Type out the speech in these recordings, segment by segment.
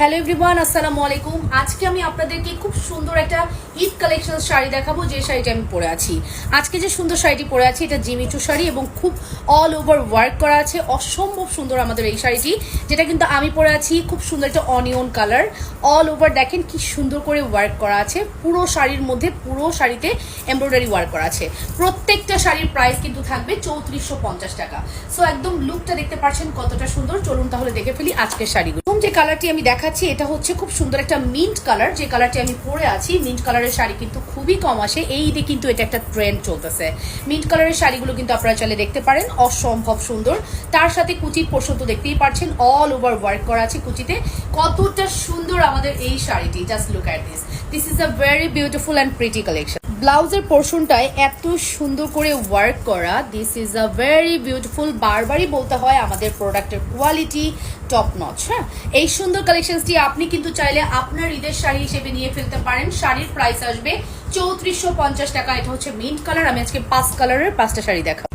Hello everyone, আসসালামু আলাইকুম। আজকে আমি আপনাদেরকে খুব সুন্দর একটা ঈদ কালেকশন শাড়ি দেখাবো, যে শাড়িটা আমি পরে আছি। আজকে যে সুন্দর শাড়িটি পরে আছি এটা জিমিচু শাড়ি এবং খুব অল ওভার ওয়ার্ক করা আছে। অসম্ভব সুন্দর আমাদের এই শাড়িটি, যেটা কিন্তু আমি পরে আছি। খুব সুন্দর একটা অনিয়ন কালার, অল ওভার দেখেন কি সুন্দর করে ওয়ার্ক করা আছে। পুরো শাড়ির মধ্যে, পুরো শাড়িতে এমব্রয়ডারি ওয়ার্ক করা আছে। প্রত্যেকটা শাড়ির প্রাইস কিন্তু থাকবে 3450 টাকা। সো একদম লুকটা দেখতে পাচ্ছেন কতটা সুন্দর। চলুন তাহলে দেখে ফেলি আজকের শাড়িগুলো। যে কালারটি আমি দেখাচ্ছি এটা হচ্ছে খুব সুন্দর একটা মিন্ট কালার। যে কালারটি আমি পরে আছি, মিন্ট কালারের শাড়ি কিন্তু খুবই কম আসে। এই ঈদে কিন্তু এটা একটা ট্রেন্ড চলতেছে। মিন্ট কালারের শাড়িগুলো কিন্তু আপনারা চাইলে দেখতে পারেন, অসম্ভব সুন্দর। তার সাথে কুচির পোর্শন তো দেখতেই পাচ্ছেন, অল ওভার ওয়ার্ক করা আছে কুচিতে। কতটা সুন্দর আমাদের এই শাড়িটি, just look at this. This is a very beautiful and pretty collection. ব্লাউজের পোর্শনটায় এত সুন্দর করে ওয়ার্ক করা, this is a very beautiful. বারবারই বলতে হয় আমাদের প্রোডাক্টের কোয়ালিটি টপ নচ। হ্যাঁ, এই সুন্দর কালেকশনসটি আপনি কিন্তু চাইলে আপনার ঈদের শাড়ি হিসেবে নিয়ে ফেলতে পারেন। শাড়ির প্রাইস আসবে 3450 টাকা। এটা হচ্ছে মিন্ট কালার। আমি আজকে 5 কালারের 5টা শাড়ি দেখাবো।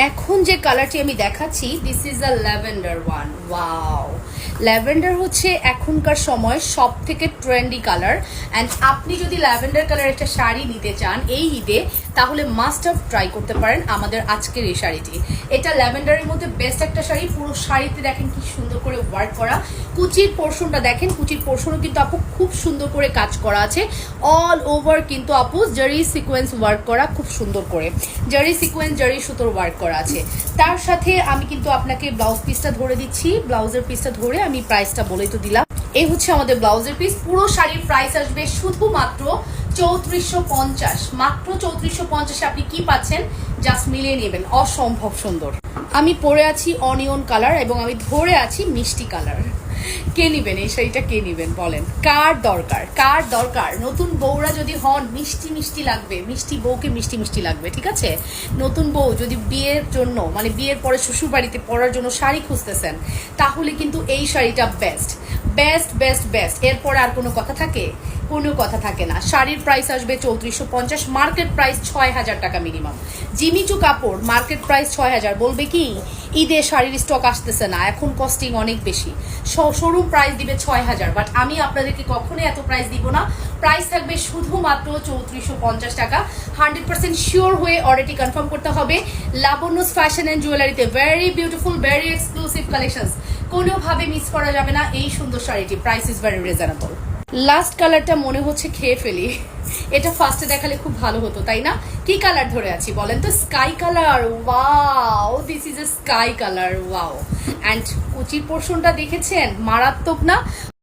এখন যে কালারটি আমি দেখাচ্ছি, this is a lavender one. Wow, lavender হচ্ছে এখনকার সময় সব থেকে ট্রেন্ডি কালার। অ্যান্ড আপনি যদি ল্যাভেন্ডার কালার একটা শাড়ি নিতে চান এই ঈদে, তাহলে মাস্ট হ্যাভ ট্রাই করতে পারেন আমাদের আজকের এই শাড়িটি। এটা ল্যাভেন্ডারের মধ্যে বেস্ট একটা শাড়ি। পুরো শাড়িতে দেখেন কি সুন্দর করে ওয়ার্ক করা। কুচির পোর্শনটা দেখেন, কুচির পোর্শনও কিন্তু আপু খুব সুন্দর করে কাজ করা আছে। অল ওভার কিন্তু আপু জারি সিকোয়েন্স ওয়ার্ক করা, খুব সুন্দর করে জারি সিকোয়েন্স, জারি সুতোর ওয়ার্ক করা আছে। তার সাথে আমি কিন্তু আপনাকে ব্লাউজ পিসটা ধরে দিচ্ছি। ব্লাউজের পিসটা ধরে আমি প্রাইসটা বলেই তো দিলাম। এই হচ্ছে আমাদের ব্লাউজের পিস। পুরো শাড়ির প্রাইস আসবে শুধুমাত্র 3450। মাত্র 3450 আপনি কি পাচ্ছেন, জাস্ট মিলিয়ে নেবেন। অসম্ভব সুন্দর। আমি পরে আছি অনিয়ন কালার এবং আমি ধরে আছি মিষ্টি কালার। কে নিবেন এই শাড়িটা, কে নিবেন বলেন? কার দরকার, কার দরকার? নতুন বউরা যদি হন, মিষ্টি মিষ্টি লাগবে। মিষ্টি বউকে মিষ্টি মিষ্টি লাগবে, ঠিক আছে? নতুন বউ যদি বিয়ের জন্য, মানে বিয়ের পরে শ্বশুর বাড়িতে পরার জন্য শাড়ি খুঁজতেছেন, তাহলে কিন্তু এই শাড়িটা বেস্ট বেস্ট বেস্ট বেস্ট। এরপরে আর কোনো কথা থাকে? কোনো কথা থাকে না। শাড়ির প্রাইস আসবে 3450। মার্কেট প্রাইস 6000 টাকা মিনিমাম। জিমিচু কাপড়, মার্কেট প্রাইস 6000। বলবে কি ঈদে শাড়ির স্টক আসতেছে না, এখন কস্টিং অনেক বেশি, শোরুম প্রাইস দিবে 6000। বাট আমি আপনাদেরকে কখনোই এত প্রাইস দিব না। প্রাইস থাকবে শুধুমাত্র 3450 টাকা। 100% শিওর হয়ে অর্ডারটি কনফার্ম করতে হবে। লাবণ্যস ফ্যাশন অ্যান্ড জুয়েলারিতে very beautiful, very exclusive collections, কোনোভাবে মিস করা যাবে না এই সুন্দর শাড়িটি। Price is very reasonable. Last কালারটা মনে হচ্ছে খেয়ে ফেলি। এটা ফার্স্টে দেখালে খুব ভালো হতো, তাই না? কি কালার ধরে আছি বলেন তো? Sky colour. Wow, this is a sky colour. Wow. And কুচির পোর্শনটা দেখেছেন, মারাত্মক না?